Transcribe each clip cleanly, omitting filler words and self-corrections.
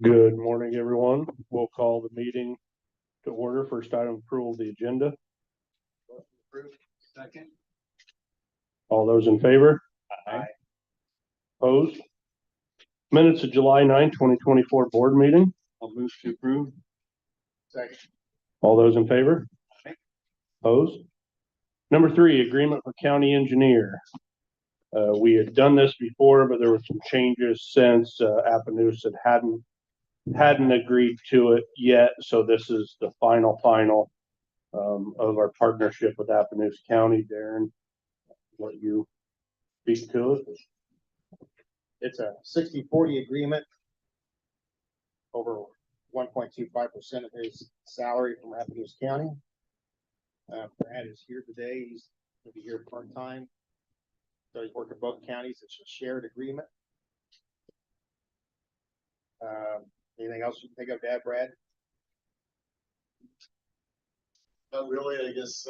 Good morning, everyone. We'll call the meeting to order. First item, approval of the agenda. Second. All those in favor? Aye. Opposed? Minutes of July 9, 2024 board meeting. I'll move to approve. Second. All those in favor? Aye. Opposed? Number 3, agreement for county engineer. We had done this before, but there were some changes since Appaloosa hadn't agreed to it yet. So this is the final of our partnership with Appaloosa County. Darren, let you speak to it. It's a 60-40 agreement over 1.25% of his salary from Appaloosa County. Brad is here today. He's going to be here part-time. So he's working both counties. It's a shared agreement. Anything else you can think of to add, Brad? Not really. I guess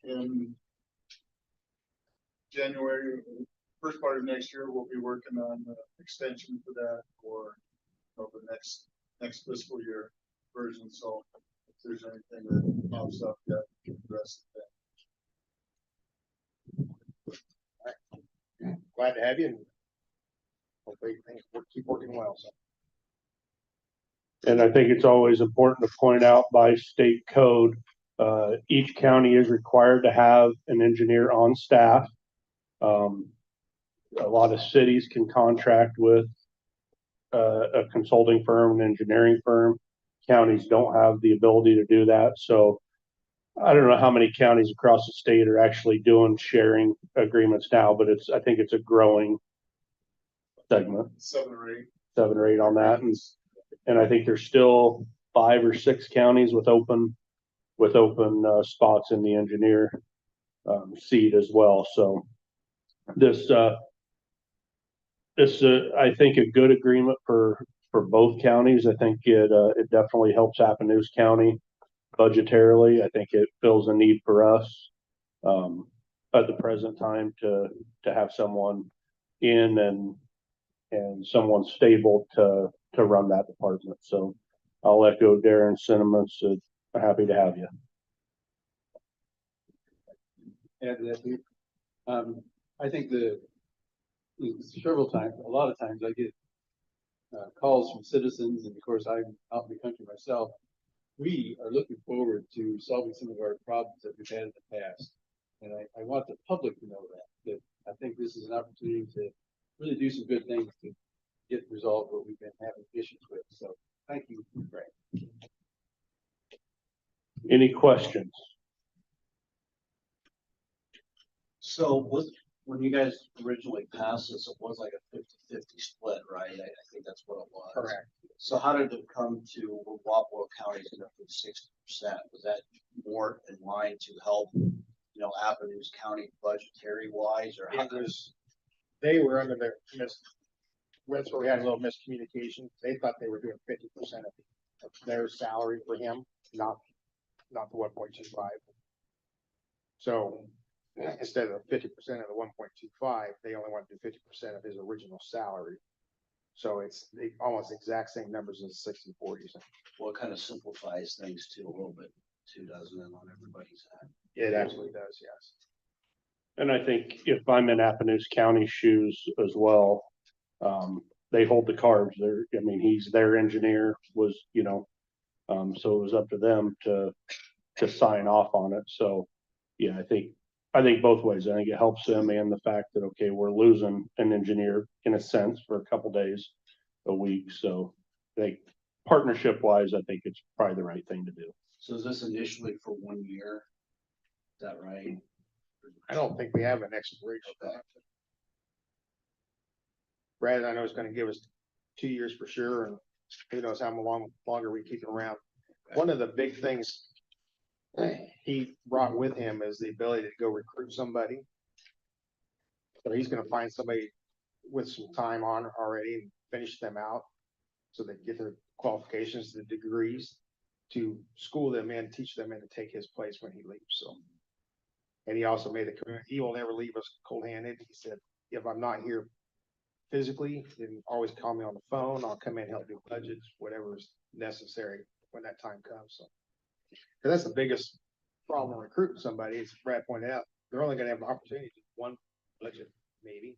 in January, first part of next year, we'll be working on extension for that for the next fiscal year version. So if there's anything that pops up, that we can address that. Glad to have you, and hopefully things will keep working well. So. And I think it's always important to point out by state code, each county is required to have an engineer on staff. A lot of cities can contract with a consulting firm, an engineering firm. Counties don't have the ability to do that. So I don't know how many counties across the state are actually doing sharing agreements now, but I think it's a growing segment. 7 or 8. 7 or 8 on that. And I think there's still 5 or 6 counties with open spots in the engineer seat as well. So this I think a good agreement for both counties. I think it definitely helps Appaloosa County budgetarily. I think it fills a need for us at the present time to have someone in and someone stable to run that department. So I'll echo Darren's sentiments. Happy to have you. Add to that, I think a lot of times I get calls from citizens, and of course I'm out in the country myself. We are looking forward to solving some of our problems that we've had in the past. And I want the public to know that I think this is an opportunity to really do some good things to get resolved what we've been having issues with. So thank you, Brad. Any questions? So when you guys originally passed this, it was like a 50-50 split, right? I think that's what it was. Correct. So how did it come to Wapello County is going to put 60%? Was that more in line to help, Appaloosa County budgetary wise, or how they were under the that's where we had a little miscommunication. They thought they were doing 50% of their salary for him, not the 1.25. So instead of 50% of the 1.25, they only want to do 50% of his original salary. So it's almost exact same numbers as 60-40. Well, it kind of simplifies things too a little bit too, doesn't it, on everybody's end? It absolutely does, yes. And I think if I'm in Appaloosa County shoes as well, they hold the cards. He's their engineer, so it was up to them to sign off on it. So yeah, I think both ways. I think it helps them, and the fact that, okay, we're losing an engineer in a sense for a couple days a week. So partnership wise, I think it's probably the right thing to do. So is this initially for 1 year? Is that right? I don't think we have an expiration. Okay. Brad, I know, is going to give us 2 years for sure, and who knows how longer we keep it around. One of the big things he brought with him is the ability to go recruit somebody. So he's going to find somebody with some time on already and finish them out so they get their qualifications, the degrees. to school them and teach them and to take his place when he leaves, so. And he also made the commitment, he will never leave us cold-handed. He said, if I'm not here physically, then always call me on the phone. I'll come in, help do budgets, whatever is necessary when that time comes, so. Cause that's the biggest problem recruiting somebody, as Brad pointed out. They're only gonna have an opportunity to do one budget, maybe.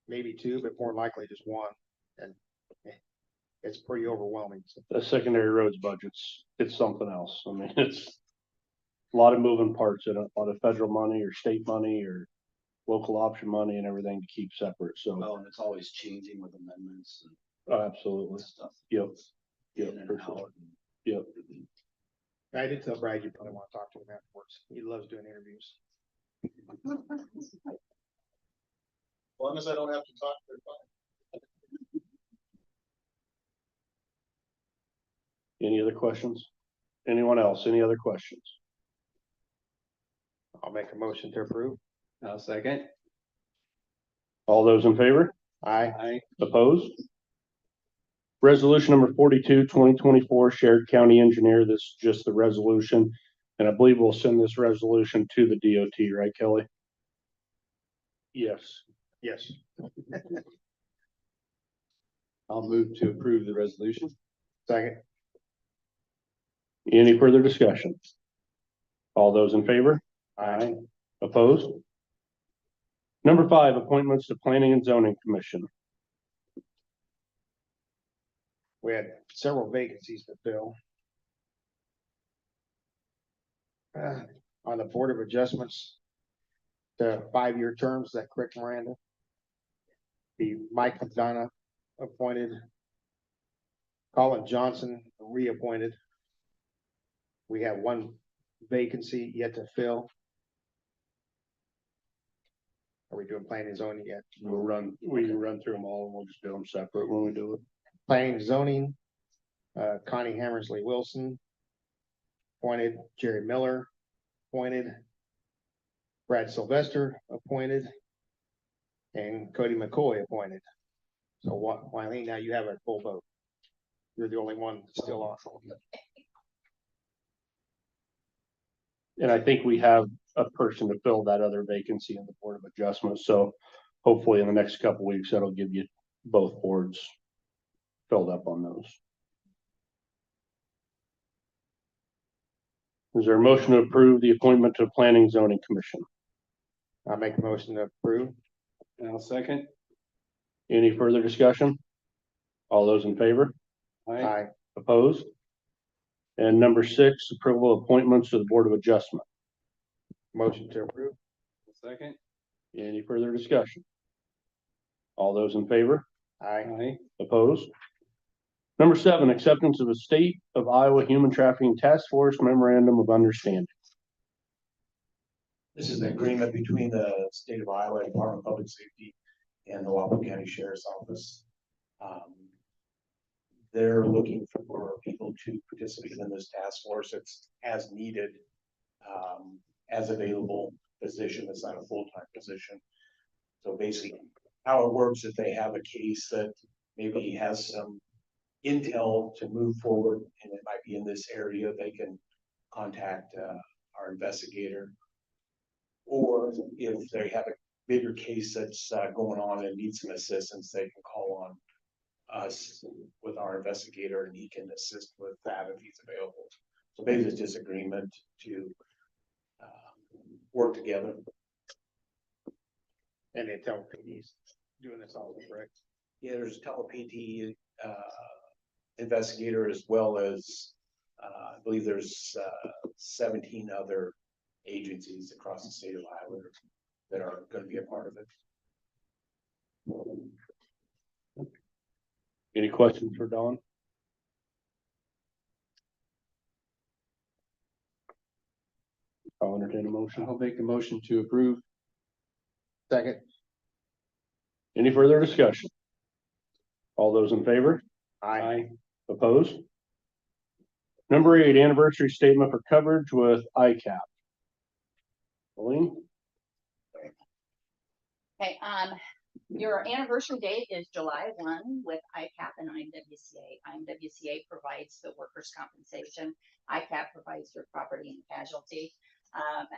Maybe two, but more likely just one, and it's pretty overwhelming, so. The secondary roads budgets, it's something else. I mean, it's a lot of moving parts in it, a lot of federal money or state money or local option money and everything to keep separate, so. Well, and it's always changing with amendments and Absolutely. stuff. Yep. Yep, In and for sure. out. Yep. I did tell Brad you probably wanna talk to him afterwards. He loves doing interviews. As long as I don't have to talk, they're fine. Any other questions? Anyone else? Any other questions? I'll make a motion to approve. I'll second. All those in favor? Aye. Opposed? Resolution number 42, 2024, shared county engineer. This is just the resolution. And I believe we'll send this resolution to the DOT, right, Kelly? Yes. Yes. I'll move to approve the resolution. Second. Any further discussion? All those in favor? Aye. Opposed? Number 5, appointments to Planning and Zoning Commission. We had several vacancies to fill. On the Board of Adjustments, the 5-year terms, is that correct, Miranda? The Mike McDonough appointed. Colin Johnson reappointed. We have one vacancy yet to fill. Are we doing planning and zoning yet? We can run through them all and we'll just do them separate when we do it. Planning and zoning, Connie Hammersley Wilson appointed, Jerry Miller appointed, Brad Sylvester appointed, and Cody McCoy appointed. So what, Wileen, now you have a full vote. You're the only one still on. And I think we have a person to fill that other vacancy in the Board of Adjustment. So hopefully in the next couple of weeks, that'll give you both boards filled up on those. Is there a motion to approve the appointment to Planning and Zoning Commission? I'll make a motion to approve. And I'll second. Any further discussion? All those in favor? Aye. Opposed? And number 6, approval of appointments to the Board of Adjustment. Motion to approve. Second. Any further discussion? All those in favor? Aye. Opposed? Number 7, acceptance of a State of Iowa Human Trafficking Task Force Memorandum of Understanding. This is an agreement between the state of Iowa Department of Public Safety and the Wappo County Sheriff's Office. They're looking for people to participate in this task force. It's as needed, as available position. It's not a full-time position. So basically, how it works, if they have a case that maybe has some intel to move forward, and it might be in this area, they can contact our investigator. Or if they have a bigger case that's going on and needs some assistance, they can call on us with our investigator and he can assist with that if he's available. So basically it's just agreement to work together. And they tell PD's doing this all correct. Yeah, there's a telepathy investigator as well as I believe there's 17 other agencies across the state of Iowa that are going to be a part of it. Any questions for Don? I'll entertain a motion. I'll make a motion to approve. Second. Any further discussion? All those in favor? Aye. Opposed? Number 8, anniversary statement for coverage with ICAP. Colleen? Okay, your anniversary date is July 1 with ICAP and IMWCA. IMWCA IMWCA provides the workers' compensation. ICAP provides for property and casualty.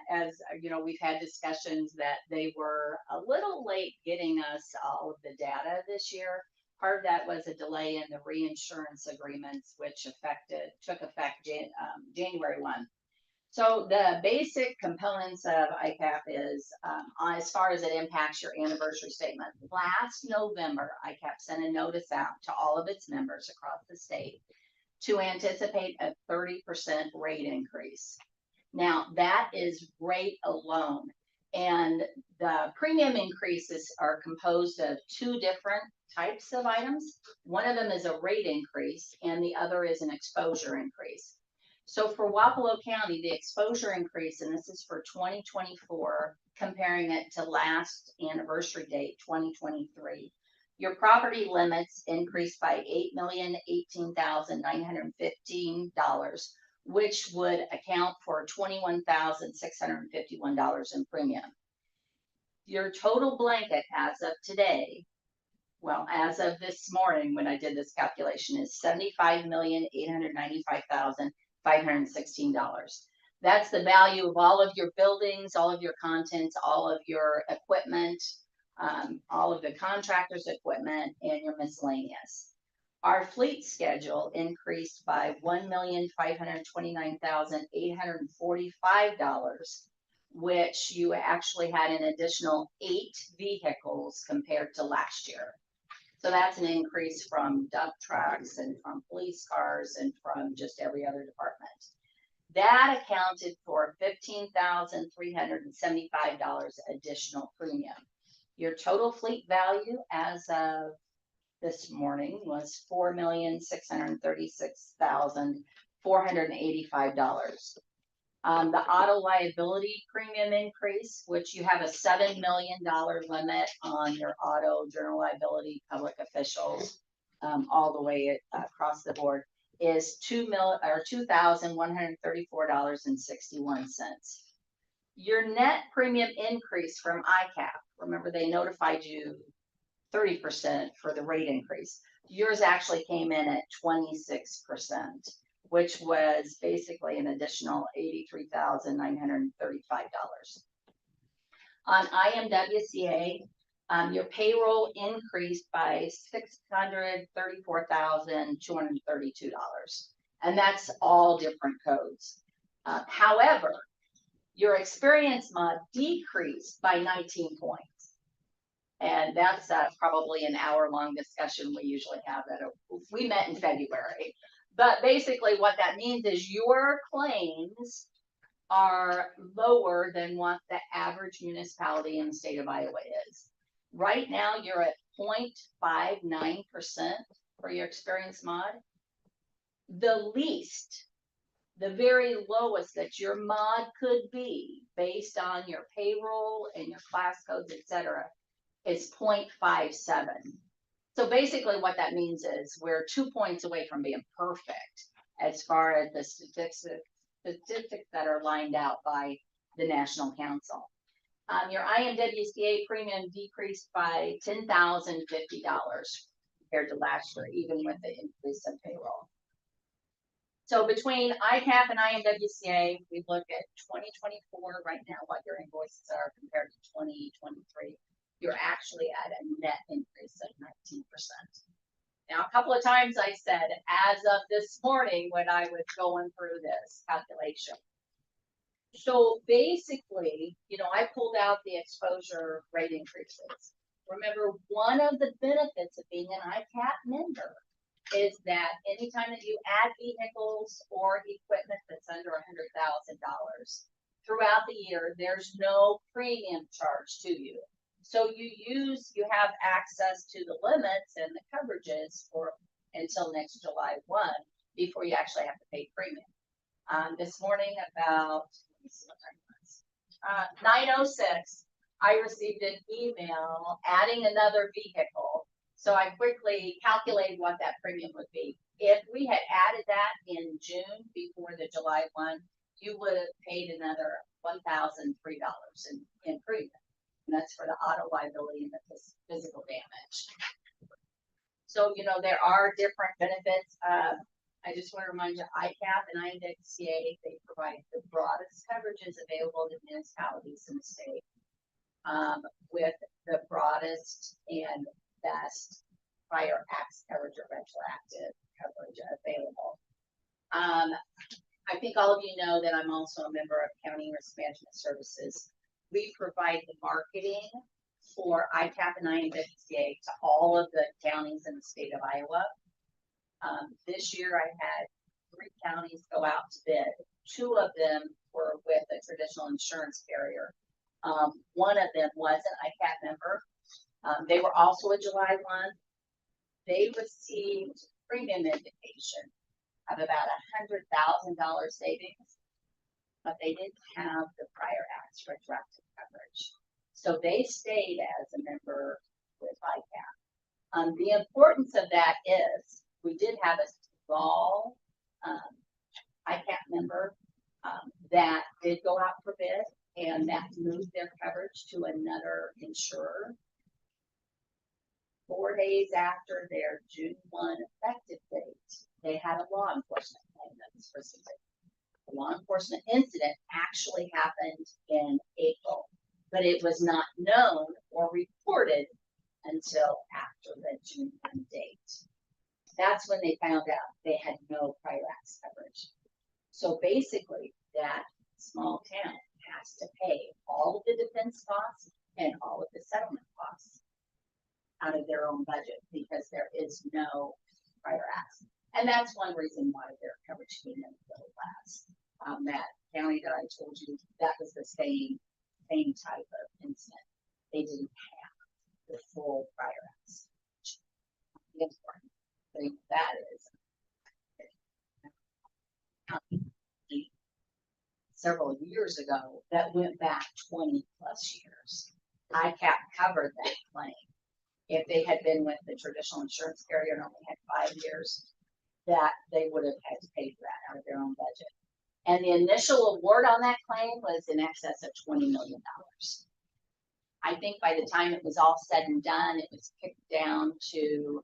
As you know, we've had discussions that they were a little late getting us all of the data this year. Part of that was a delay in the reinsurance agreements, which took effect January 1. So the basic components of ICAP is, as far as it impacts your anniversary statement. Last November, ICAP sent a notice out to all of its members across the state to anticipate a 30% rate increase. Now, that is rate alone. And the premium increases are composed of two different types of items. One of them is a rate increase, and the other is an exposure increase. So for Wapello County, the exposure increase, and this is for 2024, comparing it to last anniversary date, 2023, your property limits increased by $8,018,915, which would account for $21,651 in premium. Your total blanket as of today, well, as of this morning when I did this calculation, is $75,895,516. That's the value of all of your buildings, all of your contents, all of your equipment, all of the contractor's equipment, and your miscellaneous. Our fleet schedule increased by $1,529,845, which you actually had an additional 8 vehicles compared to last year. So that's an increase from dump trucks and from police cars and from just every other department. That accounted for $15,375 additional premium. Your total fleet value as of this morning was $4,636,485. The auto liability premium increase, which you have a $7 million limit on your auto, general liability, public officials, all the way across the board, is $2,134.61. Your net premium increase from ICAP, remember they notified you 30% for the rate increase. Yours actually came in at 26%, which was basically an additional $83,935. On IMWCA, your payroll increased by $634,232, and that's all different codes. However, your experience mod decreased by 19 points. And that's probably an hour-long discussion we usually have we met in February. But basically what that means is your claims are lower than what the average municipality in the state of Iowa is. Right now, you're at 0.59% for your experience mod. The least, the very lowest that your mod could be based on your payroll and your class codes, etc., is 0.57. So basically what that means is we're 2 points away from being perfect as far as the statistics that are lined out by the National Council. Your IMWCA premium decreased by $10,050 compared to last year, even with the increase in payroll. So between ICAP and IMWCA, we look at 2024 right now, what your invoices are compared to 2023. You're actually at a net increase of 19%. Now, a couple of times I said, as of this morning, when I was going through this calculation. So basically, you know, I pulled out the exposure rate increases. Remember, one of the benefits of being an ICAP member is that anytime that you add vehicles or equipment that's under $100,000 throughout the year, there's no premium charge to you. So you have access to the limits and the coverages for until next July 1 before you actually have to pay premium. This morning about 9:06, I received an email adding another vehicle. So I quickly calculated what that premium would be. If we had added that in June before the July 1, you would have paid another $1,003 in premium. And that's for the auto liability and the physical damage. So, there are different benefits. I just want to remind you, ICAP and INDXCA, they provide the broadest coverages available to municipalities in the state. With the broadest and best prior acts coverage or retroactive coverage available. I think all of you know that I'm also a member of County Risk Management Services. We provide the marketing for ICAP and INWCA to all of the counties in the state of Iowa. This year I had 3 counties go out to bid. 2 of them were with a traditional insurance carrier. One of them was an ICAP member. They were also a July 1. They received premium indication of about $100,000 savings, but they didn't have the prior acts retroactive coverage. So they stayed as a member with ICAP. The importance of that is we did have a small ICAP member that did go out for bid, and that moved their coverage to another insurer. 4 days after their June 1 effective date, they had a law enforcement claim that was presented. The law enforcement incident actually happened in April, but it was not known or reported until after the June 1 date. That's when they found out they had no prior acts coverage. So basically, that small town has to pay all of the defense costs and all of the settlement costs out of their own budget because there is no prior acts. And that's one reason why their coverage came in so last. That county that I told you, that was the same type of incident. They didn't have the full prior acts. The important thing that is several years ago, that went back 20 plus years. ICAP covered that claim. If they had been with the traditional insurance carrier and only had 5 years, that they would have had to pay for that out of their own budget. And the initial award on that claim was in excess of $20 million. I think by the time it was all said and done, it was kicked down to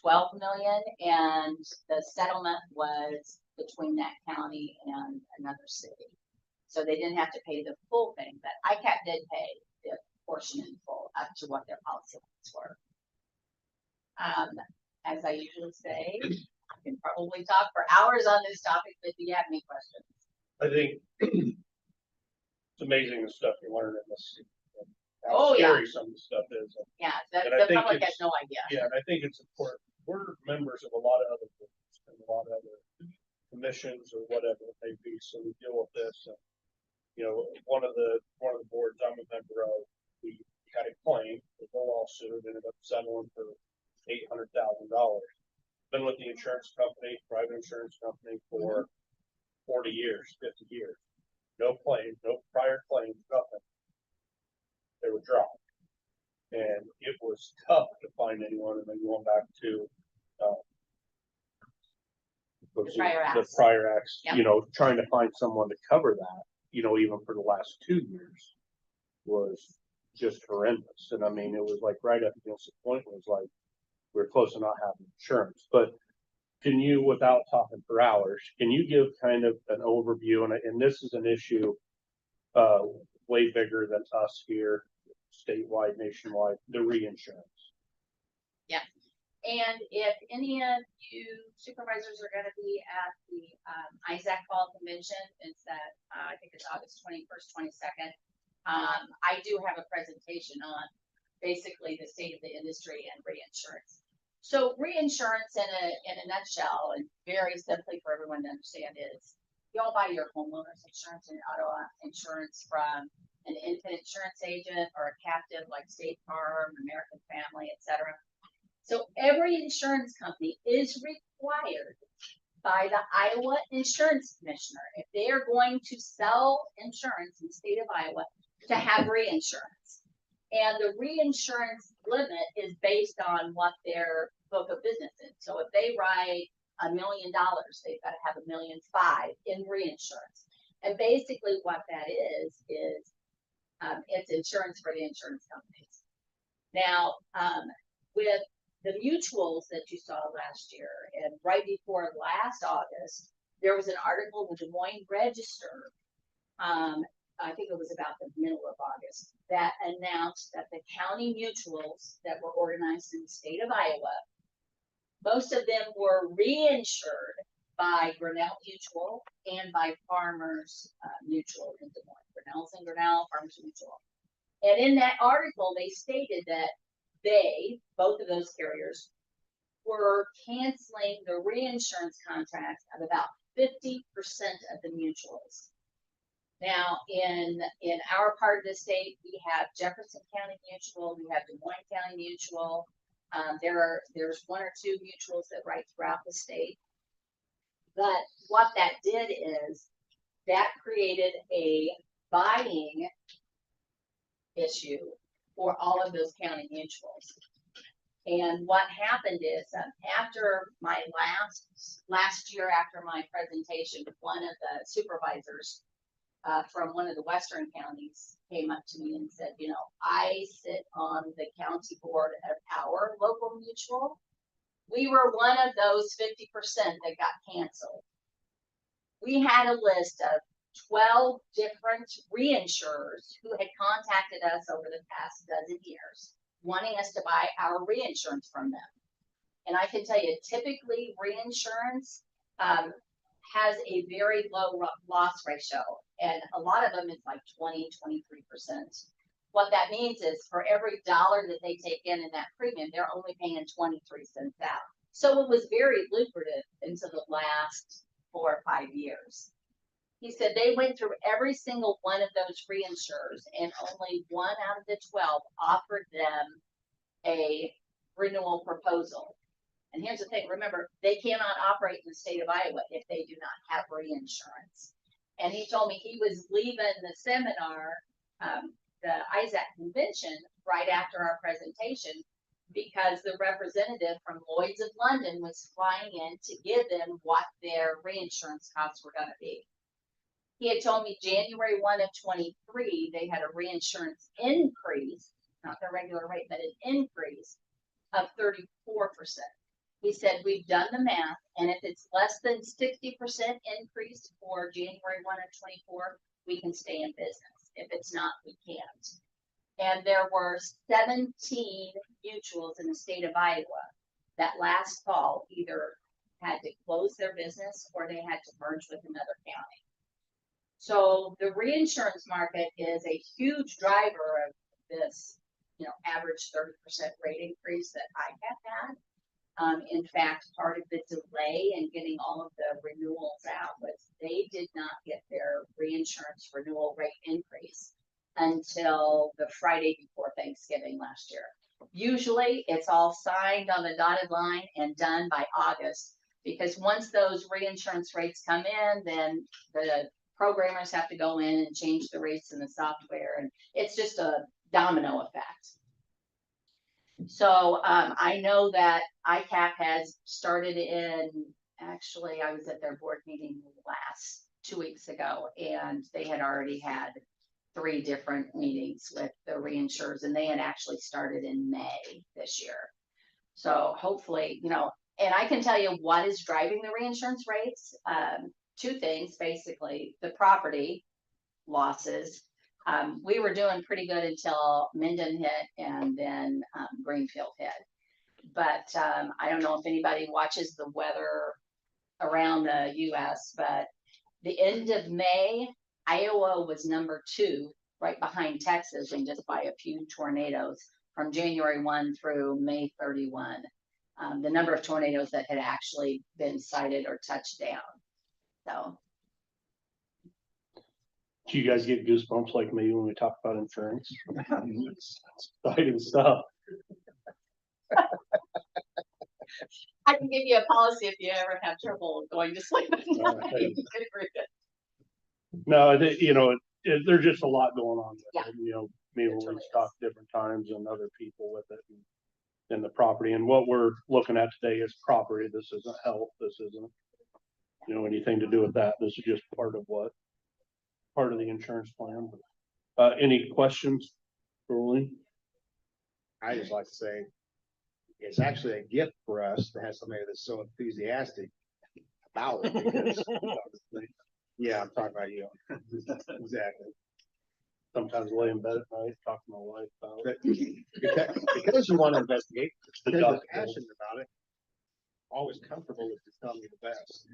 12 million, and the settlement was between that county and another city. So they didn't have to pay the full thing, but ICAP did pay the portion in full up to what their policy limits were. As I usually say, I can probably talk for hours on this topic, but do you have any questions? I think it's amazing the stuff you learn in this. Oh, yeah. Scary some of the stuff is. Yeah, And I the think public has it's- no idea. Yeah, and I think it's important. We're members of a lot of other groups and a lot of other commissions or whatever it may be, so we deal with this. And, one of the boards I'm a member of, we had a claim, the lawsuit ended up settling for $800,000. Been with the insurance company, private insurance company for 40 years, 50 years. No claims, no prior claims, nothing. They were dropped. And it was tough to find anyone, and then going back to the prior acts, Yep. trying to find someone to cover that, even for the last 2 years was just horrendous. And I mean, it was like right up against the point, it was like we were close to not having insurance. But can you, without talking for hours, can you give kind of an overview? And this is an issue way bigger than us here, statewide, nationwide, the reinsurance. Yeah. And if any of you supervisors are going to be at the ISAC Fall Convention, it's that I think it's August 21st, 22nd. I do have a presentation on basically the state of the industry and reinsurance. So reinsurance in a nutshell, and very simply for everyone to understand, is you all buy your homeowner's insurance and auto insurance from an independent insurance agent or a captive like State Farm, American Family, etc. So every insurance company is required by the Iowa Insurance Commissioner, if they are going to sell insurance in the state of Iowa, to have reinsurance. And the reinsurance limit is based on what their book of business is. So if they write $1 million, they've got to have $1.5 million in reinsurance. And basically what that is it's insurance for the insurance companies. Now, with the mutuals that you saw last year and right before last August, there was an article in the Des Moines Register. I think it was about the middle of August that announced that the county mutuals that were organized in the state of Iowa, most of them were reinsured by Grinnell Mutual and by Farmers Mutual in Des Moines. Grinnell's and Grinnell, Farmers Mutual. And in that article, they stated that both of those carriers, were canceling the reinsurance contracts of about 50% of the mutuals. Now, in our part of the state, we have Jefferson County Mutual, we have Des Moines County Mutual. There's one or two mutuals that write throughout the state. But what that did is that created a buying issue for all of those county mutuals. And what happened is after my last year after my presentation, one of the supervisors from one of the western counties came up to me and said, you know, I sit on the county board of our local mutual. We were one of those 50% that got canceled. We had a list of 12 different reinsurers who had contacted us over the past dozen years, wanting us to buy our reinsurance from them. And I can tell you, typically reinsurance has a very low loss ratio, and a lot of them is like 20, 23%. What that means is for every dollar that they take in that premium, they're only paying 23 cents out. So it was very lucrative until the last 4 or 5 years. He said they went through every single one of those reinsurers, and only 1 out of the 12 offered them a renewal proposal. And here's the thing, remember, they cannot operate in the state of Iowa if they do not have reinsurance. And he told me he was leaving the seminar, the ISAC convention, right after our presentation, because the representative from Lloyd's of London was flying in to give them what their reinsurance costs were going to be. He had told me January 1 of 23, they had a reinsurance increase, not the regular rate, but an increase of 34%. He said, we've done the math, and if it's less than 60% increase for January 1 of 24, we can stay in business. If it's not, we can't. And there were 17 mutuals in the state of Iowa that last fall either had to close their business or they had to merge with another county. So the reinsurance market is a huge driver of this, you know, average 30% rate increase that I have had. In fact, part of the delay in getting all of the renewals out was they did not get their reinsurance renewal rate increase until the Friday before Thanksgiving last year. Usually it's all signed on the dotted line and done by August, because once those reinsurance rates come in, then the programmers have to go in and change the rates in the software, and it's just a domino effect. So I know that ICAP has started in, actually, I was at their board meeting last 2 weeks ago, and they had already had 3 different meetings with the reinsurers, and they had actually started in May this year. So hopefully, you know, and I can tell you what is driving the reinsurance rates. 2 things, basically, the property losses. We were doing pretty good until Minden hit and then Greenfield hit. But I don't know if anybody watches the weather around the US, but the end of May, Iowa was number 2, right behind Texas, and just by a few tornadoes from January 1 through May 31. The number of tornadoes that had actually been sighted or touched down. So. Do you guys get goosebumps like me when we talk about insurance? Exciting stuff. I can give you a policy if you ever have trouble going to sleep at night. No, you know, there's just a lot going on. Yeah. You know, me and Louise talk different times and other people with it and the property. And what we're looking at today is property. This isn't health. This isn't, you know, anything to do with that. This is just part of the insurance plan. Any questions for Lee? I just like to say, it's actually a gift for us to have somebody that's so enthusiastic about it because, yeah, I'm talking about you. Exactly. Sometimes lay in bed at night, talk to my wife about it. But because you want to investigate, The because you're duck bill. passionate about it, always comfortable with just telling me the best.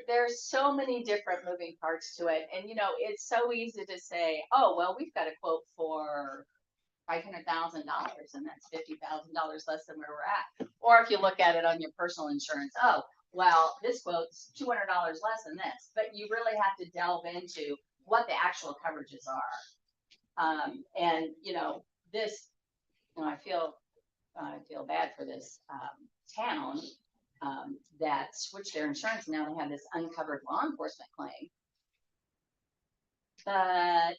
There's so many different moving parts to it, and it's so easy to say, oh, well, we've got a quote for $500,000, and that's $50,000 less than where we're at. Or if you look at it on your personal insurance, oh, well, this quote's $200 less than this, but you really have to delve into what the actual coverages are. And this, I feel bad for this town that switched their insurance. Now they have this uncovered law enforcement claim. But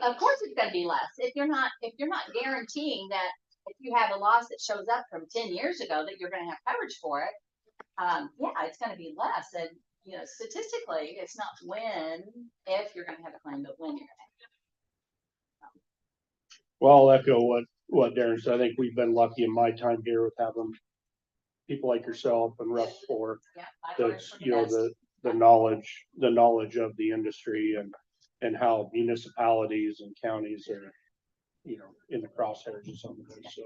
of course it's going to be less if you're not guaranteeing that if you have a loss that shows up from 10 years ago that you're going to have coverage for it. Yeah, it's going to be less. And statistically, it's not if you're going to have a claim, but when you're going to have it. Well, I'll echo what Darren said. I think we've been lucky in my time here with having people like yourself and Russ for Yeah, I've learned that's, from the best. the knowledge of the industry and how municipalities and counties are, in the crosshairs of some of this, so.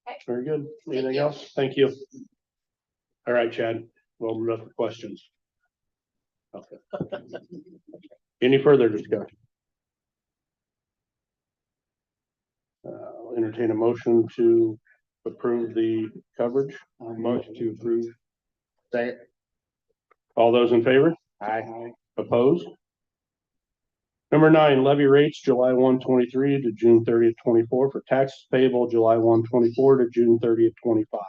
Okay. Very good. Thank Anything you. else? Thank you. All right, Chad, we'll move up for questions. Okay. Any further discussion? I'll entertain a motion to approve the coverage. Motion to approve. Second. All those in favor? Aye. Opposed? Number 9, levy rates July 1, 23 to June 30th, 24 for taxes payable July 1, 24 to June 30th, 25.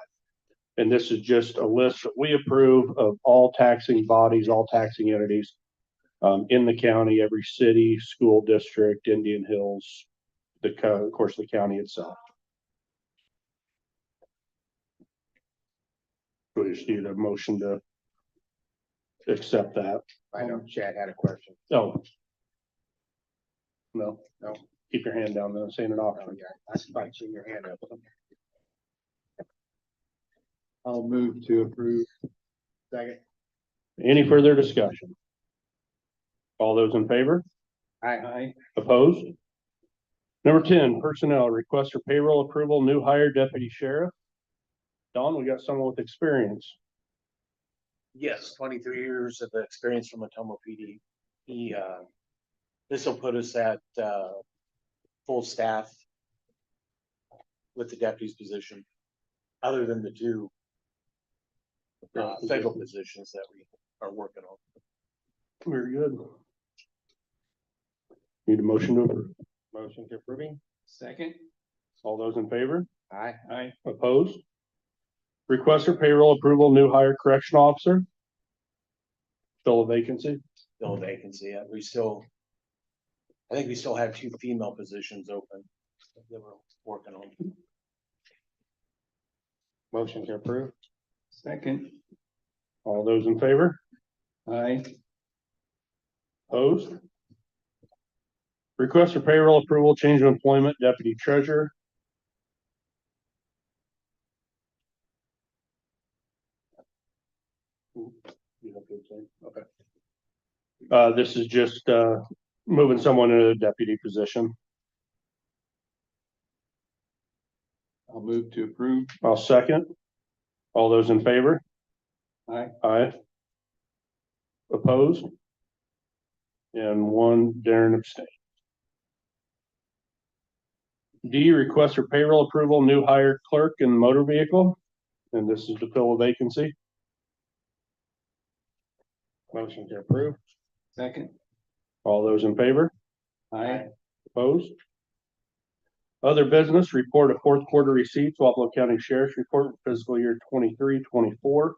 And this is just a list that we approve of all taxing bodies, all taxing entities in the county, every city, school district, Indian Hills, of course, the county itself. We just need a motion to accept that. I know Chad had a question. Oh. No. No. Keep your hand down though, saying an Oh, option. yeah, I spot you your hand up. I'll move to approve. Second. Any further discussion? All those in favor? Aye. Opposed? Number 10, personnel request for payroll approval, new hire deputy sheriff. Don, we got someone with experience. Yes, 23 years of experience from Atomo PD. This will put us at full staff with the deputy's position, other than the two federal positions that we are working on. Very good. Need a motion to approve. Motion to approving. Second. All those in favor? Aye. Opposed? Request for payroll approval, new hire correction officer. Fill a vacancy. Still a vacancy. I think we still have 2 female positions open that we're working on. Motion to approve. Second. All those in favor? Aye. Opposed? Request for payroll approval, change of employment, deputy treasurer. Okay. This is just moving someone into a deputy position. I'll move to approve. I'll second. All those in favor? Aye. Aye. Opposed? And 1, Darren abstained. D, request for payroll approval, new hire clerk in motor vehicle. And this is to fill a vacancy. Motion to approve. Second. All those in favor? Aye. Opposed? Other business, report of 4th quarter receipts, Wapello County Sheriff's Report for fiscal year 23-24.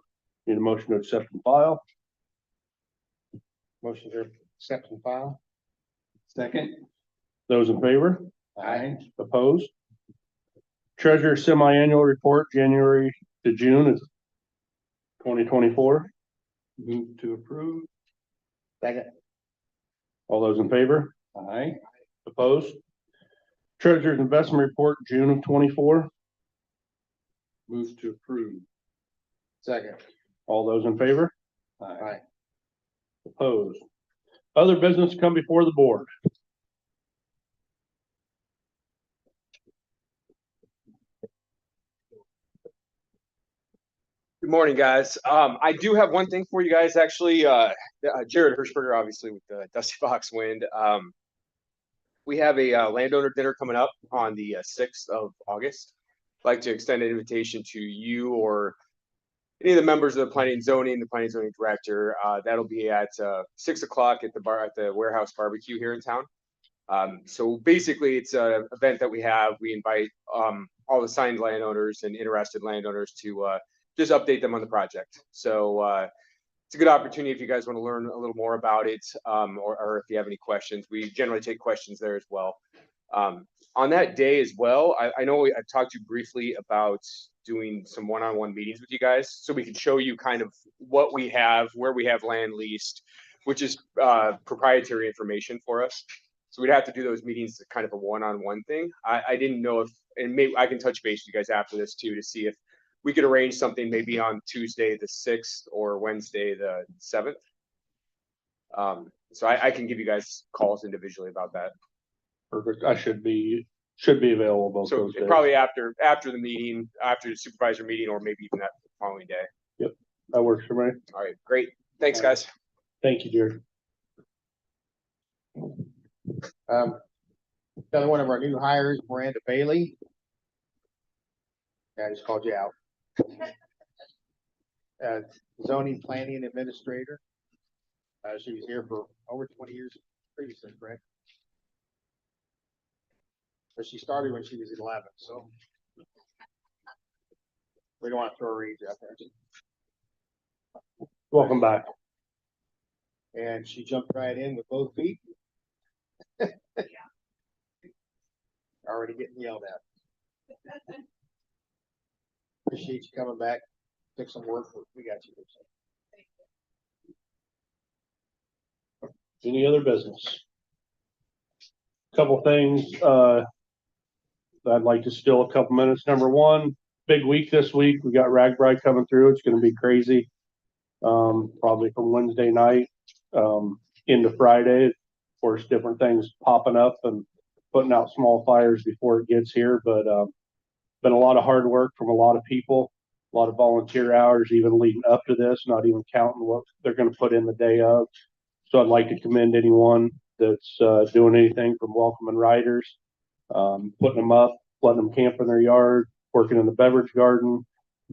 Need a motion to accept and file. Motion to accept and file. Second. Those in favor? Aye. Opposed? Treasurer semi-annual report, January to June is 2024. Move to approve. Second. All those in favor? Aye. Opposed? Treasurer's investment report, June of 24. Move to approve. Second. All those in favor? Aye. Opposed? Other business come before the board. Good morning, guys. I do have one thing for you guys, actually. Jared Hirschberger, obviously, with the Dusty Fox Wind. We have a landowner dinner coming up on the 6th of August. I'd like to extend an invitation to you or any of the members of the planning and zoning director. That'll be at 6 o'clock at the Warehouse Barbecue here in town. So basically, it's an event that we have. We invite all the signed landowners and interested landowners to just update them on the project. So it's a good opportunity if you guys want to learn a little more about it, or if you have any questions. We generally take questions there as well. On that day as well, I know I talked to you briefly about doing some one-on-one meetings with you guys, so we can show you kind of what we have, where we have land leased, which is proprietary information for us. So we'd have to do those meetings kind of a one-on-one thing. I didn't know if, and maybe I can touch base with you guys after this too, to see if we could arrange something maybe on Tuesday the 6th or Wednesday the 7th. So I can give you guys calls individually about that. Perfect. I should be available both So those days. probably after the meeting, after the supervisor meeting, or maybe even that following day. That works for me. All right, great. Thanks, guys. Thank you, Jared. Another one of our new hires, Miranda Bailey. Yeah, I just called you out. Zoning planning administrator. She was here for over 20 years previously, correct? But she started when she was 11, so we don't want to throw her age out there. Welcome back. And she jumped right in with both feet. Already getting yelled at. Appreciate you coming back. Took some work, but we got you. Any other business? Couple things, I'd like to steal a couple minutes. Number one, big week this week. We got RAGBRAI coming through. It's gonna be crazy. Probably from Wednesday night, into Friday. Of course, different things popping up and putting out small fires before it gets here, but, been a lot of hard work from a lot of people, a lot of volunteer hours, even leading up to this, not even counting what they're gonna put in the day of. So I'd like to commend anyone that's doing anything from welcoming riders, putting them up, letting them camp in their yard, working in the beverage garden,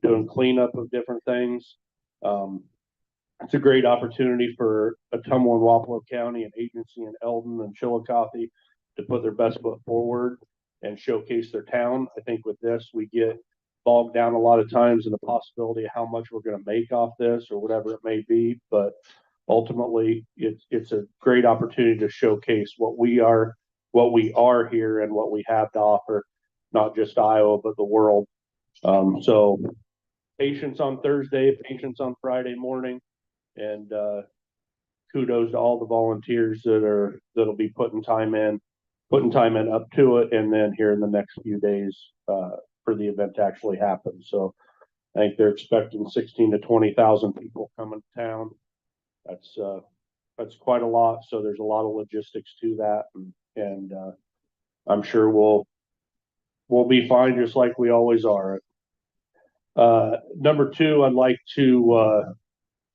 doing cleanup of different things. It's a great opportunity for Ottumwa and Wapello County and agency in Eldon and Chillicothe to put their best foot forward and showcase their town. I think with this, we get bogged down a lot of times in the possibility of how much we're going to make off this or whatever it may be. But ultimately, it's a great opportunity to showcase what we are here and what we have to offer, not just Iowa, but the world. So patience on Thursday, patience on Friday morning, and kudos to all the volunteers that'll be putting time in up to it, and then here in the next few days for the event to actually happen. So I think they're expecting 16 to 20,000 people coming to town. That's quite a lot. So there's a lot of logistics to that, and I'm sure we'll be fine, just like we always are. Number two, I'd like to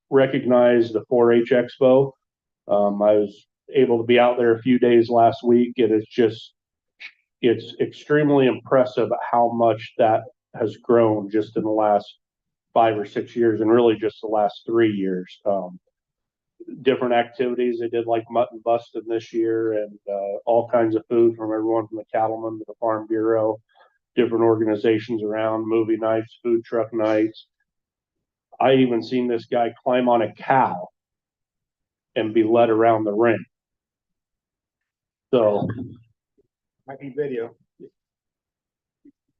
recognize the 4-H Expo. I was able to be out there a few days last week, and it's extremely impressive how much that has grown just in the last 5 or 6 years, and really just the last 3 years. Different activities. They did like mutton busting this year, and all kinds of food from everyone from the cattlemen to the farm bureau, different organizations around, movie nights, food truck nights. I even seen this guy climb on a cow and be led around the ring. So Might be video.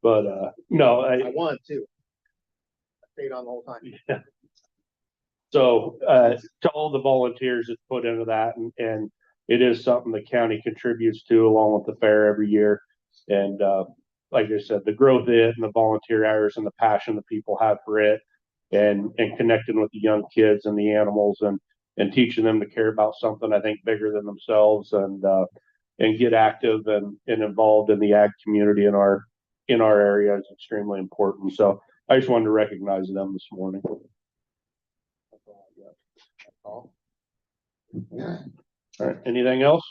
but no, I won too. I stayed on the whole time. yeah. So to all the volunteers that put into that, and it is something the county contributes to along with the fair every year. And, like I said, the growth it and the volunteer hours and the passion that people have for it and connecting with the young kids and the animals and teaching them to care about something, I think, bigger than themselves and get active and involved in the ag community in our area is extremely important. So I just wanted to recognize them this morning. That's all I got. That's all. All right, anything else?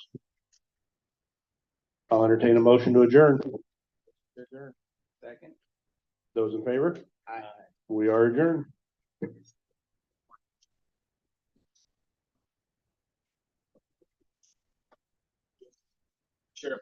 I'll entertain a motion to adjourn. Second. Those in favor? Aye. We are adjourned. Sheriff.